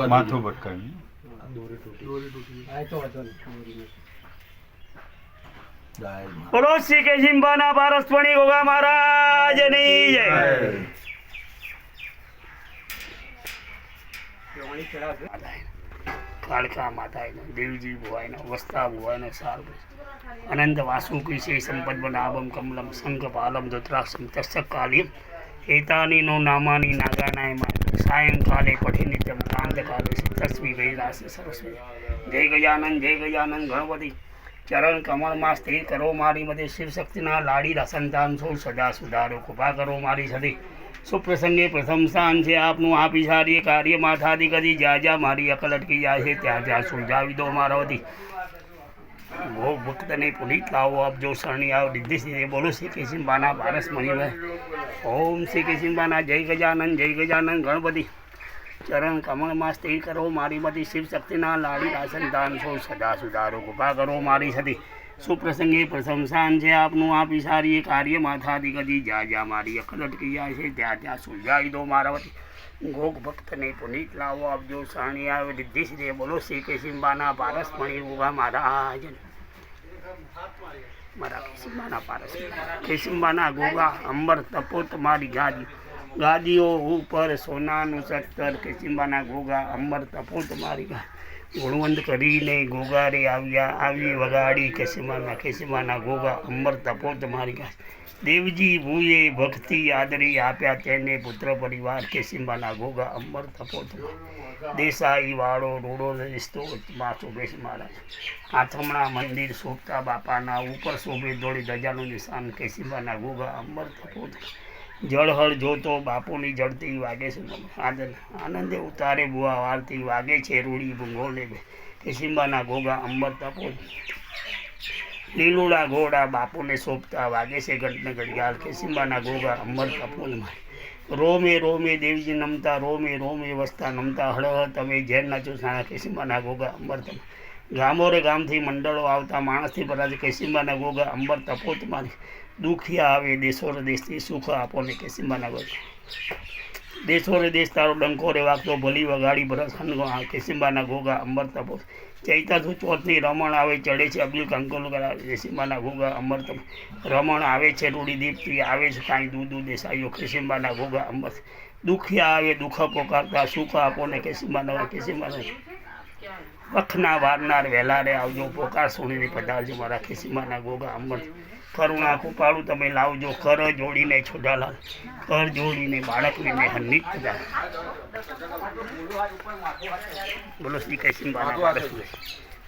માથું ભટકાવી બોલો શ્રી કેશિંબાના પારસપણી ગોગા મહારાજની જય. કાળકા માતાનો દેવજી ભુવાયનો વસ્તા ભુવાયનો સાર અનંત વાસુકી છે સંપદ બનાભમ કમલમ શંખ પાલમ ધુત્રાક્ષમ તસ્ય કાલિમ એતાની નો નામાની નાગાનાય માં સાયંકાલે પઠી નિત્યમ કાંતકાલે તસ્વી વૈરાસ સરસ્વતી. જય ગજાનંદ ગણપતિ ચરણ કમળમાં સ્થિર કરો મારી મધ્ય શિવશક્તિના લાડીલા સંતાન છો સદા સુધારો કૃપા કરો મારી સદી. સુપ્રસંગે પ્રથમ સ્થાન છે આપનું આપી સારી કાર્ય માથાથી કદી જ્યાં જ્યાં મારી અકલ અટકી જાય છે ત્યાં ત્યાં સુલઝાવી દો મારાવતી. ભોગ ભક્તને પુનિત લાવો આપજો શરણી આવ રિદ્ધિ સિદ્ધિ. બોલો શ્રી કેશિંબાના પારસ મણિભાઈ. ઓમ શ્રી કેશિંબાના જય ગજાનંદ ગણપતિ ચરણ કમળમાં સ્થિર કરો મારી મતી શિવશક્તિના લાડીલા સંતાન છો સદા સુધારો કૃપા કરો મારી સતી. સુપ્રસંગે પ્રથમ સ્થાન છે આપનું આપી સારી કાર્ય માથાથી કદી જ્યાં જ્યાં મારી અકલ અટકી જાય છે ત્યાં ત્યાં સુલઝાવી દો મારાવતી. ગોગ ભક્તને પુનિત લાવો આપજો શરણી આવે રિદ્ધિ સિદ્ધિ. બોલો શ્રી કેશિંબાના પારસ મણી ગોગા મહારાજ. મારા કેશિંબાના પારસ કેશિંબાના ગોગા અંબર તપો તમારી ગાદીઓ ઉપર સોનાનું સત્તર. કેશિંબાના ગોગા અંબર તપો તમારી ગુણવંત કરીને ગોગારે આવી વગાડી. કેશિંબાના ગોગા અંબર તપો તમારી દેવજી ભૂએ ભક્તિ આદરી આપ્યા તેને પુત્ર પરિવાર. કેશિંબાના ગોગા અંબર તપો તમારી દેસાઈ વાળો રોડો રિશ્તો માં શોભે મહારાજ. આથમણા મંદિર શોભતા બાપાના ઉપર શોભે દોડી ધજાનું નિશાન. કેશિંબાના ગોગા અંબર તપો જળહળ જોતો બાપુની જળતી વાગે છે આનંદે ઉતારે બુઆ વારતી વાગે છે રૂડી ભૂંગોળે. કેશિંબાના ગોગા અંબર તપો લીલુડા ઘોડા બાપુને સોંપતા વાગે છે ઘટને ઘડિયાળ. કેશિંબાના ગોગા અંબર તપો રોમે રોમે દેવજી નમતા રોમે રોમે વસતા નમતા હળહળ તમે ઝેર નાચો સાણા. કેશિંબાના ગોગા અંબર તપો ગામોરે ગામથી મંડળો આવતા માણસથી ભરાજે. કેશિંબાના ગોગા અંબર તપો તમારી દુખિયા આવે દેશોરે દેશથી સુખ આપો ને. કેશિંબાના ગોગા દેશોરે દેશ તારો ડંકો રે વાગતો ભલી વગાડી બરસ હનગો. કેશિંબાના ગોગા અંબર તપો ચૈતાસુ ચોથની રમણ આવે ચડે છે અબ્દુલ કંકોલ કરાવે. કેશિંબાના ગોગા અંબર તપો રમણ આવે છે રૂડી દીપથી આવે છે કાંઈ દૂધ દેસાઈઓ. કેશિંબાના ગોગા અંબર દુખિયા આવે દુઃખ પોકારતા સુખ આપો ને. કેશિંબાના વખના વારનાર વહેલારે આવજો પોકાર સુણીને પધારજો મારા. કેશિંબાના ગોગા અંબર કરુણા કૃપાળુ તમે લાવજો કર જોડીને છોડાલાલ કર જોડીને બાળકને હન્નિત પધાર. બોલો શ્રી કેશિંબાના પારસ.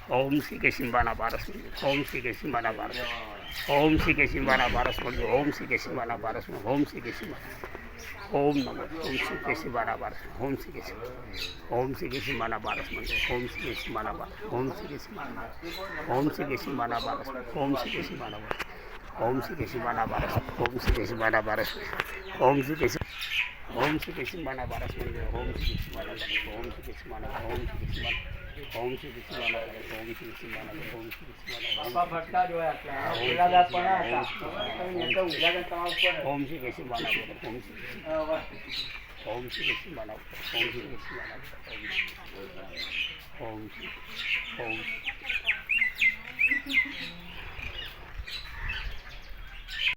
ઓમ શ્રી કેશિંબાના પારસ. ઓમ શ્રી કેશિંબાના પારસ. ઓમ શ્રી કેશિંબાના પારસ. ઓમ શ્રી કેશિંબાના પારસ. ઓમ શ્રી કેશિંબાના ઓમ નમો. ઓમ શ્રી કેશિંબાના પારસ. ઓમ શ્રી કેશિંબાના ઓમ શ્રી કેશિંબાના પારસ. ઓમ શ્રી કેશિંબાના પારસ. ઓમ શ્રી કેશિંબાના ઓમ શ્રી કેશિંબાના પારસ. ઓમ શ્રી કેશિંબાના ઓમ શ્રી કેશિંબાના પારસ. ઓમ શ્રી કેશિંબાના પારસ. ઓમ શ્રી કેશિંબાના ઓમ શ્રી કેશિંબાના પારસ. ઓમ શ્રી કેશિંબાના ઓમ શ્રી કેશિંબાના ઓમ શ્રી કેશિંબાના ઓમ શ્રી કેશિંબાના ઓમ શ્રી કેશિંબાના ઓમ શ્રી કેશિંબાના બાપા ફટકા જોયા હતા ઓલાદા પણ હતા ઓમ શ્રી કેશિંબાના ઓમ શ્રી કેશિંબાના ઓમ શ્રી કેશિંબાના ઓમ શ્રી